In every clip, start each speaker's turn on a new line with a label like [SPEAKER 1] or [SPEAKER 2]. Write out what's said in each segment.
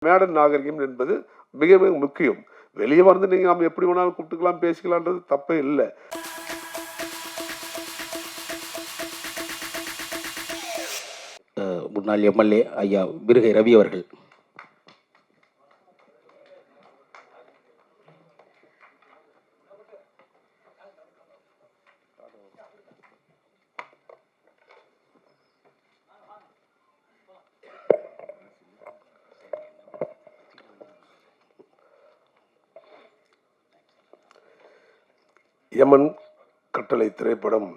[SPEAKER 1] மேடை நாகரிகம் என்பது மிக மிக முக்கியம். வெளியே வந்து நீங்க நம்ம எப்படி வேணாலும் கூப்பிட்டுக்கலாம், பேசிக்கலான்றது தப்பே இல்லை.
[SPEAKER 2] முன்னாள் எம்எல்ஏ ஐயா விருகை ரவி அவர்கள்.
[SPEAKER 1] யமன் கட்டளை திரைப்படம்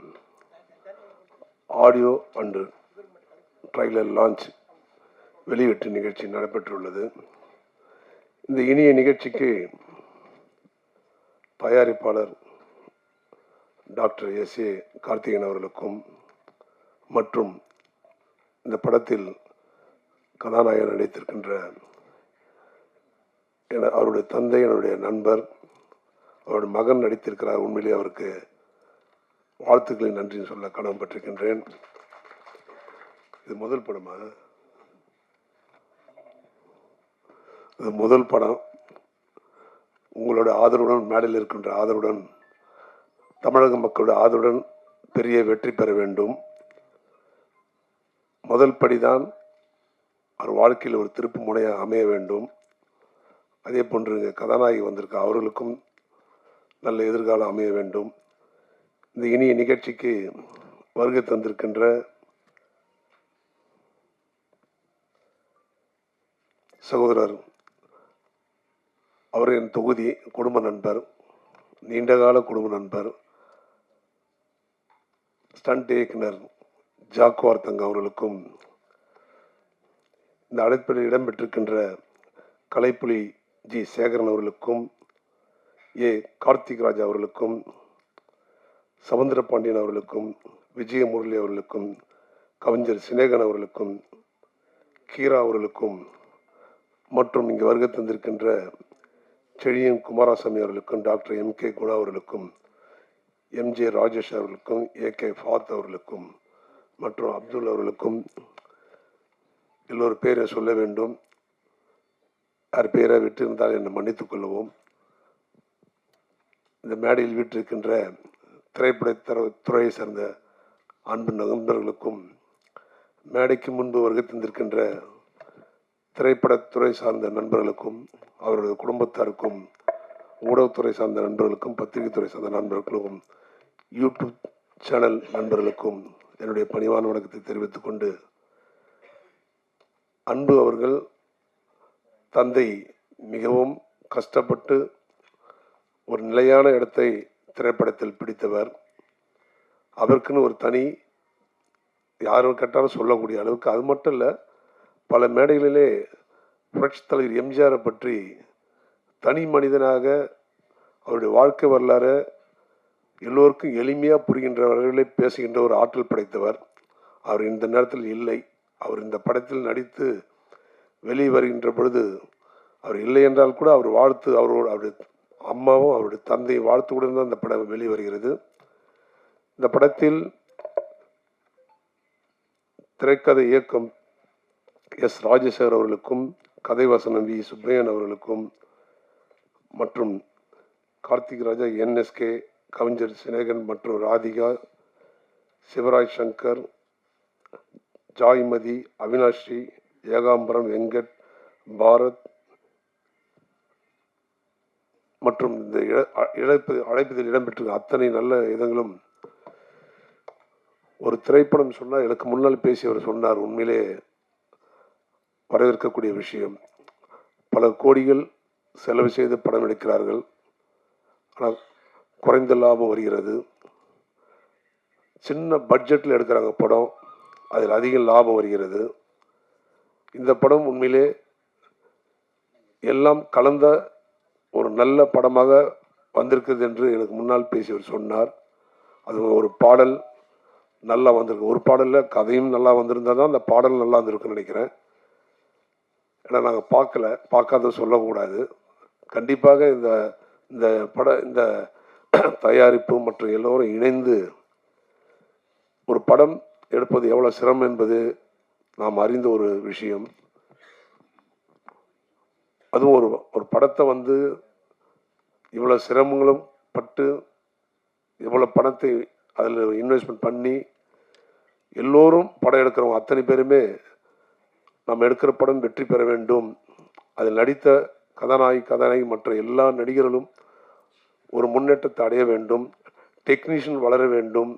[SPEAKER 1] ஆடியோ அண்டு ட்ரைலர் லான்ச் வெளியீட்டு நிகழ்ச்சி நடைபெற்றுள்ளது. இந்த இனிய நிகழ்ச்சிக்கு தயாரிப்பாளர் டாக்டர் எஸ்.ஏ. கார்த்திகேயன் அவர்களுக்கும் மற்றும் இந்த படத்தில் கதாநாயகன் நடித்திருக்கின்ற அவருடைய தந்தை, என்னுடைய நண்பர், அவருடைய மகன் நடித்திருக்கிறார். உண்மையிலே அவருக்கு வாழ்த்துக்களை நன்றி சொல்ல கடமைப்பட்டிருக்கின்றேன். இது முதல் படமா? இது முதல் படம். உங்களோட ஆதரவுடன், மேடையில் இருக்கின்ற ஆதரவுடன், தமிழக மக்களுடைய ஆதரவுடன் பெரிய வெற்றி பெற வேண்டும். முதல் படிதான் அவர் வாழ்க்கையில் ஒரு திருப்பு முனையாக அமைய வேண்டும். அதே போன்று கதாநாயகி வந்திருக்க அவர்களுக்கும் நல்ல எதிர்காலம் அமைய வேண்டும். இந்த இனிய நிகழ்ச்சிக்கு வருகை தந்திருக்கின்ற சகோதரர், அவர் என் தொகுதி குடும்ப நண்பர், நீண்டகால குடும்ப நண்பர், ஸ்டண்ட் இயக்குனர் ஜாக்குவார் தங்க அவர்களுக்கும், இந்த அழைப்பில் இடம்பெற்றிருக்கின்ற கலைப்புலி ஜி சேகரன் அவர்களுக்கும், ஏ கார்த்திக் ராஜ் அவர்களுக்கும், சமுத்திர பாண்டியன் அவர்களுக்கும், விஜய முரளி அவர்களுக்கும், கவிஞர் சினேகன் அவர்களுக்கும், கீரா அவர்களுக்கும் மற்றும் இங்கு வருகை தந்திருக்கின்ற செழியன் குமாரசாமி அவர்களுக்கும், டாக்டர் எம்.கே. குணா அவர்களுக்கும், எம்.ஜே. ராஜேஷ் அவர்களுக்கும், ஏ.கே. ஃபாத் அவர்களுக்கும் மற்றும் அப்துல் அவர்களுக்கும் எல்லோரும் பேரை சொல்ல வேண்டும். யார் பேரை விட்டிருந்தால் என்னை மன்னித்துக் கொள்ளவும். இந்த மேடையில் வீட்டிருக்கின்ற திரைப்பட துறையை சார்ந்த அன்பு நண்பர்களுக்கும், மேடைக்கு முன்பு வருகை தந்திருக்கின்ற திரைப்படத்துறை சார்ந்த நண்பர்களுக்கும், அவருடைய குடும்பத்தாருக்கும், ஊடகத்துறை சார்ந்த நண்பர்களுக்கும், பத்திரிகை துறை சார்ந்த நண்பர்களுக்கும், யூடியூப் சேனல் நண்பர்களுக்கும் என்னுடைய பணிவான வணக்கத்தை தெரிவித்துக் கொண்டு, அன்பு அவர்கள் தந்தை மிகவும் கஷ்டப்பட்டு ஒரு நிலையான இடத்தை திரைப்படத்தில் பிடித்தவர். அவருக்குன்னு ஒரு தனி, யாரும் கேட்டாலும் சொல்லக்கூடிய அளவுக்கு, அது மட்டும் இல்லை, பல மேடைகளிலே புரட்சித் தலைவர் எம்ஜிஆரை பற்றி தனி மனிதனாக அவருடைய வாழ்க்கை வரலாறு எல்லோருக்கும் எளிமையாக புரிகின்ற வகையிலே பேசுகின்ற ஒரு ஆற்றல் படைத்தவர். அவர் இந்த நேரத்தில் இல்லை. அவர் இந்த படத்தில் நடித்து வெளியே வருகின்ற பொழுது அவர் இல்லை என்றால் கூட அவர் வாழ்த்து, அவருடைய அம்மாவும் அவருடைய தந்தை வாழ்த்துடன் தான் இந்த படம் வெளிவருகிறது. இந்த படத்தில் திரைக்கதை இயக்கம் எஸ். ராஜசேகர் அவர்களுக்கும், கதை வசனம் வி. சுப்பையன் அவர்களுக்கும் மற்றும் கார்த்திக் ராஜா, என்.எஸ்.கே., கவிஞர் சினேகன் மற்றும் ராதிகா, சிவராஜ் சங்கர், ஜாய்மதி, அவினாஷி, ஏகாம்பரம், வெங்கட், பாரத் மற்றும் இந்த அழைப்பதில் இடம்பெற்ற அத்தனை நல்ல இதங்களும், ஒரு திரைப்படம் சொன்னால் எனக்கு முன்னால் பேசியவர் சொன்னார், உண்மையிலே வரவேற்கக்கூடிய விஷயம். பல கோடிகள் செலவு செய்து படம் எடுக்கிறார்கள், ஆனால் குறைந்த லாபம் வருகிறது. சின்ன பட்ஜெட்டில் எடுக்கிறாங்க படம், அதில் அதிக லாபம் வருகிறது. இந்த படம் உண்மையிலே எல்லாம் கலந்த ஒரு நல்ல படமாக வந்திருக்குது என்று எனக்கு முன்னால் பேசியவர் சொன்னார். அது ஒரு பாடல் நல்லா வந்திருக்கு, ஒரு பாடலில் கதையும் நல்லா வந்திருந்தால் தான் அந்த பாடல் நல்லா வந்திருக்குன்னு நினைக்கிறேன். ஏன்னா நாங்கள் பார்க்காத சொல்லக்கூடாது. கண்டிப்பாக இந்த தயாரிப்பு மற்றும் எல்லோரும் இணைந்து ஒரு படம் எடுப்பது எவ்வளோ சிரமம் என்பது நாம் அறிந்த ஒரு விஷயம். அதுவும் ஒரு ஒரு படத்தை வந்து இவ்வளோ சிரமங்களும் பட்டு இவ்வளோ பணத்தை அதில் இன்வெஸ்ட்மெண்ட் பண்ணி எல்லோரும் படம் எடுக்கிறவங்க அத்தனை பேருமே நம்ம எடுக்கிற படம் வெற்றி பெற வேண்டும், அதில் நடித்த கதாநாயகி மற்ற எல்லா நடிகர்களும் ஒரு முன்னேற்றத்தை அடைய வேண்டும், டெக்னீஷியன் வளர வேண்டும்,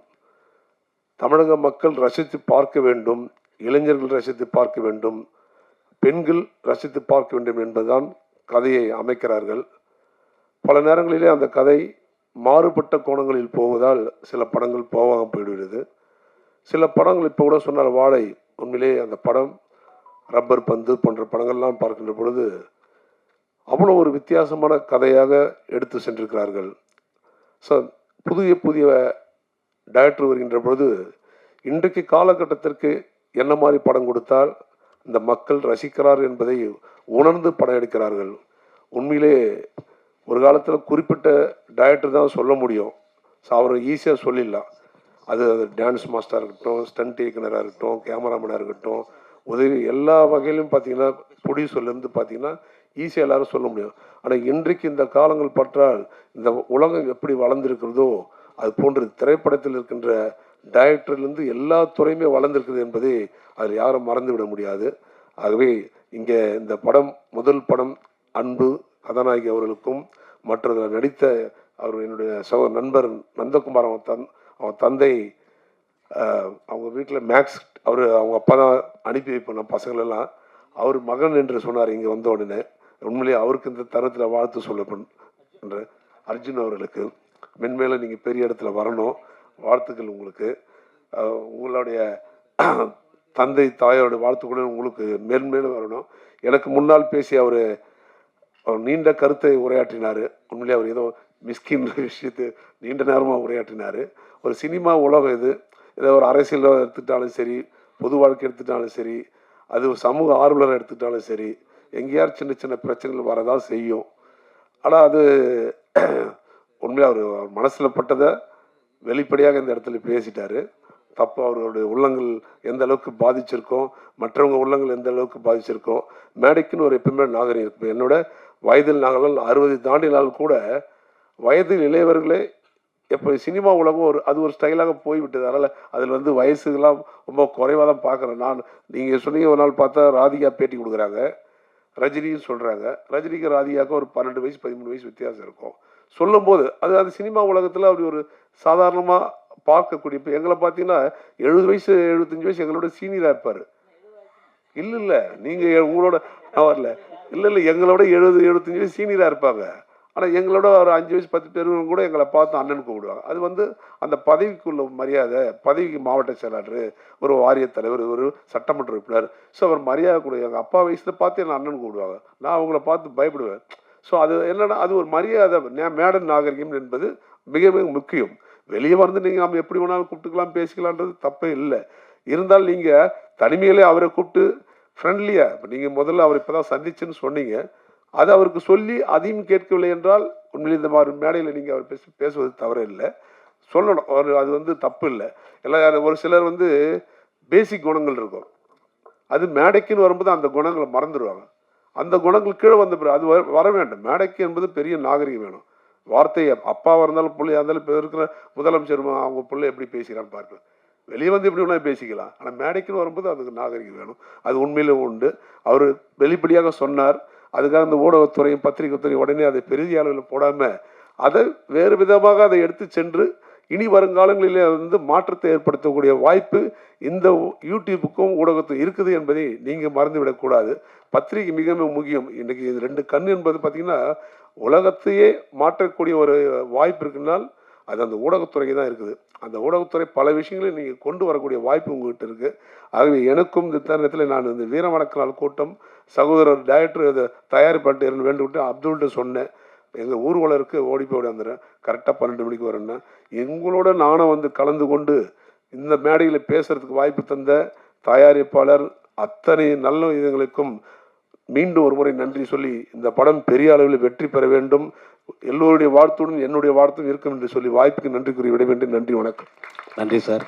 [SPEAKER 1] தமிழக மக்கள் ரசித்து பார்க்க வேண்டும், இளைஞர்கள் ரசித்து பார்க்க வேண்டும், பெண்கள் ரசித்து பார்க்க வேண்டும் என்பதுதான் கதையை அமைக்கிறார்கள். பல நேரங்களிலே அந்த கதை மாறுபட்ட கோணங்களில் போவதால் சில படங்கள் போகாமல் போய்விடுகிறது. சில படங்கள் இப்போ கூட சொன்னார் வாழை, உண்மையிலே அந்த படம் ரப்பர் பந்து போன்ற படங்கள்லாம் பார்க்கின்ற பொழுது அவ்வளோ ஒரு வித்தியாசமான கதையாக எடுத்து சென்றிருக்கிறார்கள். ஸோ புதிய புதிய டைரக்டர் வருகின்ற பொழுது இன்றைக்கு காலகட்டத்திற்கு என்ன மாதிரி படம் கொடுத்தால் இந்த மக்கள் ரசிக்கிறார் என்பதை உணர்ந்து படம் எடுக்கிறார்கள். உண்மையிலே ஒரு காலத்தில் குறிப்பிட்ட டைரக்டர் தான் சொல்ல முடியும். ஸோ அவரை ஈஸியாக சொல்லிடலாம். அது டான்ஸ் மாஸ்டராக இருக்கட்டும், ஸ்டண்ட் இயக்குனராக இருக்கட்டும், கேமராமேனாக இருக்கட்டும், உதவி எல்லா வகையிலும் பார்த்தீங்கன்னா ப்ரொடியூசர்லேருந்து பார்த்தீங்கன்னா ஈஸியாக எல்லாரும் சொல்ல முடியும். ஆனால் இன்றைக்கு இந்த காலங்கள் பற்றால் இந்த உலகம் எப்படி வளர்ந்துருக்கிறதோ அது போன்று திரைப்படத்தில் இருக்கின்ற டைரக்டர்லேருந்து எல்லா துறையுமே வளர்ந்துருக்குது என்பதை அதில் யாரும் மறந்து விட முடியாது. ஆகவே இங்கே இந்த படம் முதல் படம் அன்பு கதாநாயகி அவர்களுக்கும் மற்றதில் நடித்த அவர் என்னுடைய நண்பர் நந்தகுமார் அவன் தந்தை அவங்க வீட்டில் மேக்ஸ் அவங்க அப்பா தான் அனுப்பி வைப்போம் பசங்களெல்லாம். அவர் மகன் என்று சொன்னார் இங்கே வந்த உடனே. உண்மையிலேயே அவருக்கு இந்த தரத்தில் வாழ்த்து சொல்லப்படுற அர்ஜுன் அவர்களுக்கு மென்மேலும் நீங்கள் பெரிய இடத்துல வரணும், வாழ்த்துக்கள் உங்களுக்கு. உங்களுடைய தந்தை தாயோட வாழ்த்துக்களும் உங்களுக்கு மேன்மேலும் வரணும். எனக்கு முன்னால் பேசி அவர் நீண்ட கருத்தை உரையாற்றினார். உண்மையிலே அவர் ஏதோ மிஸ்கின் விஷயத்தை நீண்ட நேரமாக உரையாற்றினார். ஒரு சினிமா உலகம் இது. ஏதோ ஒரு அரசியல் எடுத்துட்டாலும் சரி, பொது வாழ்க்கை எடுத்துட்டாலும் சரி, அது ஒரு சமூக ஆர்வலரை எடுத்துட்டாலும் சரி, எங்கேயாவது சின்ன சின்ன பிரச்சனைகள் வரதான் செய்யும். ஆனால் அது உண்மையாக அவர் மனசில் பட்டதை வெளிப்படையாக இந்த இடத்துல பேசிட்டார். தப்பு அவர்களுடைய உள்ளங்கள் எந்த அளவுக்கு பாதிச்சிருக்கோம், மற்றவங்க உள்ளங்கள் எந்த அளவுக்கு பாதிச்சிருக்கோம். மேடைக்குன்னு ஒரு எப்பவுமே நாகரிகம் இருக்கும். என்னோட வயதில் நாங்கள் 60 தாண்டினால் கூட வயதில் இளையவர்களே எப்போ சினிமா உலகம் அது ஒரு ஸ்டைலாக போய்விட்டது. அதனால் அதில் வந்து வயசுகள்லாம் ரொம்ப குறைவாக தான் பார்க்குறேன் நான். நீங்கள் சொன்னீங்க ஒரு நாள் பார்த்தா ராதிகா பேட்டி கொடுக்குறாங்க, ரஜினியும் சொல்கிறாங்க. ரஜினிக்கு ராதிகாவுக்கு ஒரு 12 வயசு 13 வயசு வித்தியாசம் இருக்கும். சொல்லும்போது அது சினிமா உலகத்தில் அப்படி ஒரு சாதாரணமாக பார்க்கக்கூடிய. இப்போ எங்களை பார்த்தீங்கன்னா 70 வயசு 75 வயசு எங்களோட சீனியராக இருப்பார். இல்லை நீங்கள் உங்களோட நான் வரல, இல்லை எங்களோட 70 75 வயசு சீனியராக இருப்பாங்க. ஆனால் எங்களோட ஒரு 5 வயசு 10 பேர் கூட எங்களை பார்த்து அண்ணன் கூப்பிடுவாங்க. அது வந்து அந்த பதவிக்குள்ள மரியாதை. பதவிக்கு மாவட்ட செயலாளர், ஒரு வாரிய தலைவர், ஒரு சட்டமன்ற உறுப்பினர். ஸோ அவர் மரியாதை கூட எங்கள் அப்பா வயசில் பார்த்து என்னை அண்ணன் கூப்பிடுவாங்க. நான் அவங்கள பார்த்து பயப்படுவேன். ஸோ அது என்னன்னா அது ஒரு மரியாதை. மேடன் நாகரிகம் என்பது மிக மிக முக்கியம். வெளியே வந்து நீங்கள் நம்ம எப்படி வேணாலும் கூப்பிட்டுக்கலாம், பேசிக்கலான்றது தப்பே இல்லை. இருந்தாலும் நீங்கள் தனிமையிலே அவரை கூப்பிட்டு ஃப்ரெண்ட்லியாக, இப்போ நீங்கள் முதல்ல அவர் இப்போ தான் சந்திச்சுன்னு சொன்னீங்க, அது அவருக்கு சொல்லி அதையும் கேட்கவில்லை என்றால் உண்மையில் இந்த மாதிரி மேடையில் நீங்கள் அவர் பேசுவது தவறு இல்லை, சொல்லணும். அது வந்து தப்பு இல்லை. எல்லாம் ஒரு சிலர் வந்து பேசிக் குணங்கள் இருக்கும், அது மேடைக்குன்னு வரும்போது அந்த குணங்களை மறந்துடுவாங்க. அந்த குணங்கள் கீழே வந்த பிறகு அது வர வேண்டும். மேடைக்கு என்பது பெரிய நாகரிகம் வேணும். வார்த்தையை அப்பாவாக இருந்தாலும் பிள்ளையாக இருந்தாலும் இப்போ இருக்கிற முதலமைச்சர் அவங்க பிள்ளை எப்படி பேசுகிறான்னு பார்க்க, வெளியே வந்து எப்படி வேணால் பேசிக்கலாம். ஆனால் மேடைக்குன்னு வரும்போது அதுக்கு நாகரிகம் வேணும். அது உண்மையிலும் உண்டு. அவர் வெளிப்படையாக சொன்னார். அதுக்காக இந்த ஊடகத்துறையும் பத்திரிகை துறையும் உடனே அதை பெரிய அளவில் போடாமல் அதை வேறு விதமாக அதை எடுத்து சென்று இனி வருங்காலங்களிலே வந்து மாற்றத்தை ஏற்படுத்தக்கூடிய வாய்ப்பு இந்த யூடியூப்புக்கும் ஊடகத்துக்கும் இருக்குது என்பதை நீங்கள் மறந்துவிடக்கூடாது. பத்திரிகை மிக மிக முக்கியம். இன்றைக்கி இது 2 கண் என்பது பார்த்திங்கன்னா உலகத்தையே மாற்றக்கூடிய ஒரு வாய்ப்பு இருக்குனால் அது அந்த ஊடகத்துறைக்கு தான் இருக்குது. அந்த ஊடகத்துறை பல விஷயங்களையும் நீங்கள் கொண்டு வரக்கூடிய வாய்ப்பு உங்கள்கிட்ட இருக்குது. ஆகவே எனக்கும் இந்த தருணத்தில் நான் இந்த வீர வணக்க நாள் கூட்டம் சகோதரர் டைரக்டர் இதை தயாரிப்பாட்டு வேண்டுவிட்டு அப்துல்கிட்ட சொன்னேன், எங்கள் ஊர்வலருக்கு ஓடி போய் வந்துடுறேன், கரெக்டாக 12 மணிக்கு வரேன்னா. எங்களோட நானும் வந்து கலந்து கொண்டு இந்த மேடையில் பேசுறதுக்கு வாய்ப்பு தந்த தயாரிப்பாளர் அத்தனை நல்ல இதுங்களுக்கும் மீண்டும் ஒரு முறை நன்றி சொல்லி இந்த படம் பெரிய அளவில் வெற்றி பெற வேண்டும், எல்லோருடைய வாழ்த்துடன் என்னுடைய வாழ்த்தும் இருக்கும் என்று சொல்லி வாய்ப்புக்கு நன்றி கூறி விட வேண்டும். நன்றி, வணக்கம்.
[SPEAKER 2] நன்றி சார்.